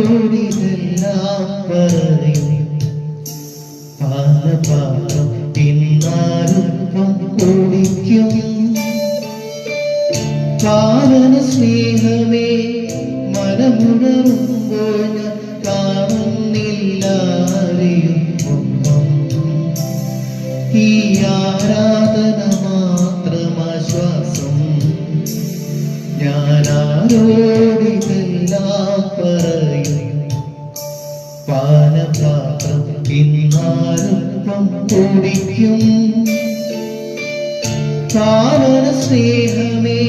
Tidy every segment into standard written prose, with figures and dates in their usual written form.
ഞാനോടിതെല്ലാം പറയും പാനപാത്രം തിന്നാലും കുടിക്കും കാരണ സ്നേഹമേ മനമുണരുമ്പോൾ ഞാൻ കാണുന്നില്ലാരെയും ഈ ആരാധന മാത്രമാശ്വാസം ഞാനാരോടിതെല്ലാം പറയും പാനപാത്രം തിന്നാലും കുടിക്കും കാരണ സ്നേഹമേ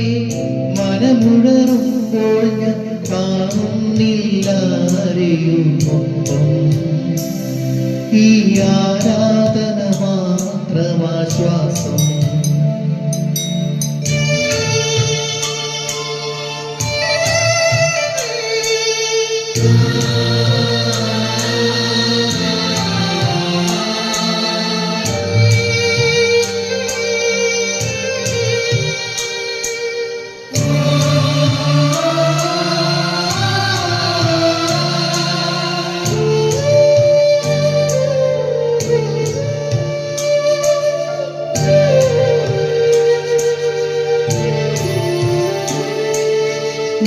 മനമുണരുമ്പോൾ ഞാൻ കാണുന്നില്ലാരെയും ഈ ആരാധന മാത്രമാശ്വാസം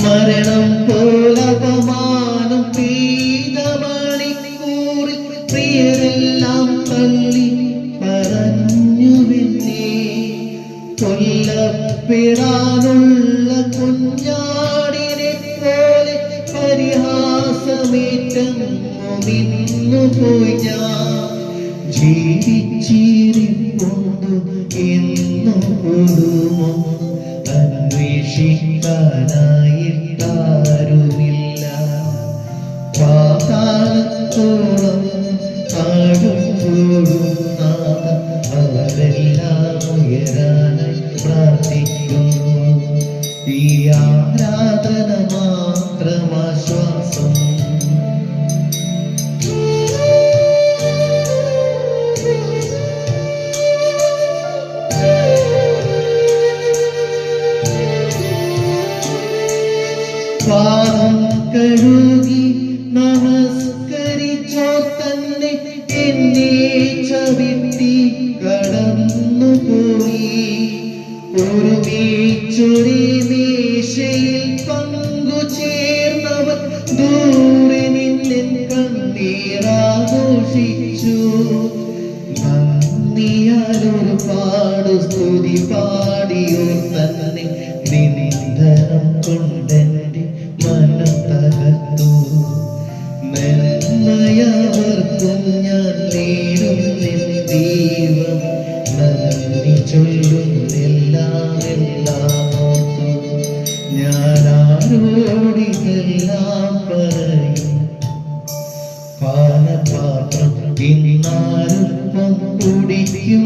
മരണം പോലപമാനം പെയ്ത മണിക്കൂറിൽ പ്രിയരെല്ലാം തള്ളി പറഞ്ഞുവെന്നേ കൊല്ലപ്പെടാനുള്ള കുഞ്ഞാടിനെ പോലെ പരിഹാസമേറ്റങ്ങുപോയി ഞാൻ ജീവിച്ചിരിപ്പുണ്ടു എന്നു കൊടുമോ അന്വേഷിക്കാനായിട്ടാരുമില്ല പാതാളത്തോളം താഴുമ്പോഴും അവരെല്ലാം ഉയരാനായി പ്രാർത്ഥിക്കുന്നു ഈ ആരാധന മാത്രമാശ്വാസം പാദം കഴുകി നമസ്കരിച്ചോ തന്നെ എന്നെ ചവിട്ടി കടന്നുപോയി ഒരു മേച്ചൊരു മേശയിൽ പങ്കുചേർന്നവർ ദൂരെ നിന്നെ കണ്ണീരാഘോഷിച്ചു നന്ദിയാലൊരുപാട് സ്തുതി പാടിയോർ തന്നെ നിന്ദനം കൊണ്ടെന്റെ മനം തകർത്തു നന്മയവർക്കും ഞാൻ നേടും ദൈവം നന്ദി ചൊല്ലുന്നെല്ലാം ഓർത്തു ഞാൻ ആരോടിതെല്ലാം പറയും പാനപാത്രം തിന്നാലും കുടിക്കും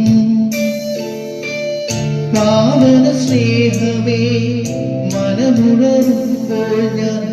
പാവന സ്നേഹമേ മനമുണരുമ്പോൾ ഞാൻ